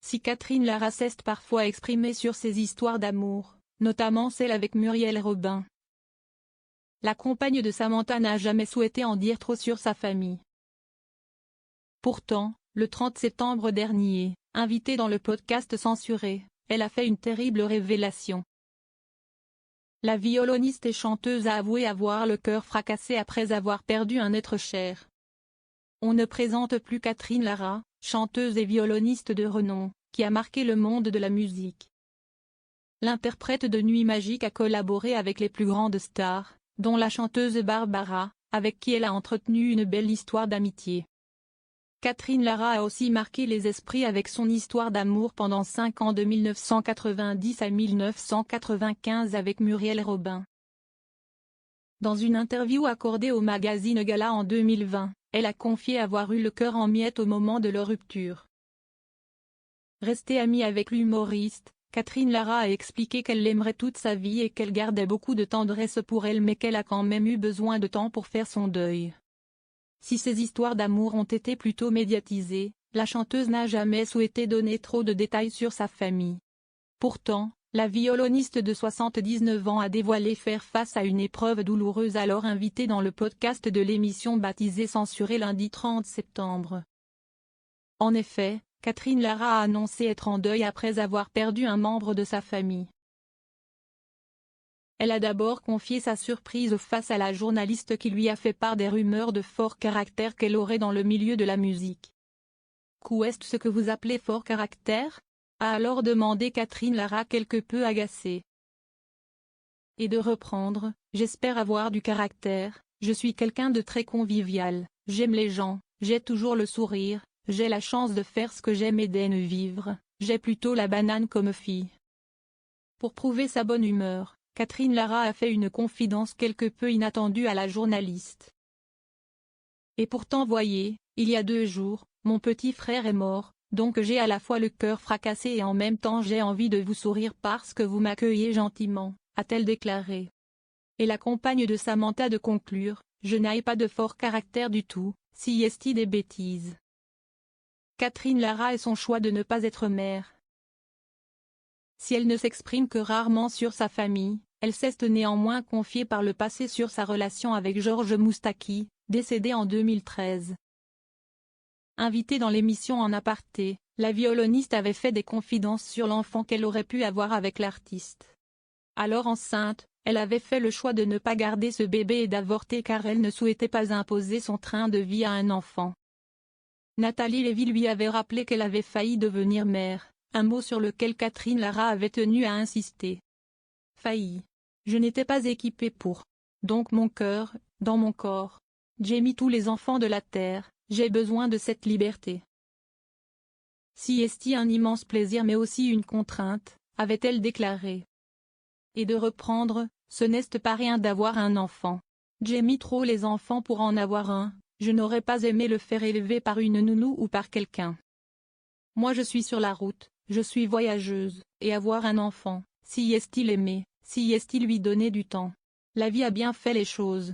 si Catherine Lara s'est parfois exprimée sur ses histoires d'amour, notamment celle avec Muriel Robin. La compagne de Samantha n'a jamais souhaité en dire trop sur sa famille. Pourtant, le 30 septembre dernier, invitée dans le podcast Censuré, elle a fait une terrible révélation. La violoniste et chanteuse a avoué avoir le cœur fracassé après avoir perdu un être cher. On ne présente plus Catherine Lara, chanteuse et violoniste de renom, qui a marqué le monde de la musique. L'interprète de Nuit Magique a collaboré avec les plus grandes stars, dont la chanteuse Barbara, avec qui elle a entretenu une belle histoire d'amitié. Catherine Lara a aussi marqué les esprits avec son histoire d'amour pendant 5 ans de 1990 à 1995 avec Muriel Robin. Dans une interview accordée au magazine Gala en 2020, elle a confié avoir eu le cœur en miettes au moment de leur rupture. Restée amie avec l'humoriste, Catherine Lara a expliqué qu'elle l'aimerait toute sa vie et qu'elle gardait beaucoup de tendresse pour elle mais qu'elle a quand même eu besoin de temps pour faire son deuil. Si ces histoires d'amour ont été plutôt médiatisées, la chanteuse n'a jamais souhaité donner trop de détails sur sa famille. Pourtant, la violoniste de 79 ans a dévoilé faire face à une épreuve douloureuse alors invitée dans le podcast de l'émission baptisée Censuré lundi 30 septembre. En effet, Catherine Lara a annoncé être en deuil après avoir perdu un membre de sa famille. Elle a d'abord confié sa surprise face à la journaliste qui lui a fait part des rumeurs de fort caractère qu'elle aurait dans le milieu de la musique. « Qu'est-ce ce que vous appelez fort caractère ?» a alors demandé Catherine Lara quelque peu agacée. Et de reprendre, « J'espère avoir du caractère, je suis quelqu'un de très convivial, j'aime les gens, j'ai toujours le sourire, j'ai la chance de faire ce que j'aime et d'en vivre, j'ai plutôt la banane comme fille. » Pour prouver sa bonne humeur, Catherine Lara a fait une confidence quelque peu inattendue à la journaliste. Et pourtant voyez, il y a 2 jours, mon petit frère est mort, donc j'ai à la fois le cœur fracassé et en même temps j'ai envie de vous sourire parce que vous m'accueillez gentiment, a-t-elle déclaré. Et la compagne de Samantha de conclure, je n'ai pas de fort caractère du tout, si est-il des bêtises. Catherine Lara et son choix de ne pas être mère. Si elle ne s'exprime que rarement sur sa famille, elle s'est néanmoins confiée par le passé sur sa relation avec Georges Moustaki, décédé en 2013. Invitée dans l'émission En aparté, la violoniste avait fait des confidences sur l'enfant qu'elle aurait pu avoir avec l'artiste. Alors enceinte, elle avait fait le choix de ne pas garder ce bébé et d'avorter car elle ne souhaitait pas imposer son train de vie à un enfant. Nathalie Lévy lui avait rappelé qu'elle avait failli devenir mère, un mot sur lequel Catherine Lara avait tenu à insister. Failli. Je n'étais pas équipée pour. Donc mon cœur, dans mon corps. J'ai mis tous les enfants de la terre, j'ai besoin de cette liberté. Si est un immense plaisir mais aussi une contrainte, avait-elle déclaré. Et de reprendre, ce n'est pas rien d'avoir un enfant. J'ai mis trop les enfants pour en avoir un, je n'aurais pas aimé le faire élever par une nounou ou par quelqu'un. Moi je suis sur la route, je suis voyageuse, et avoir un enfant, si est-il aimé, si est-il lui donner du temps. La vie a bien fait les choses.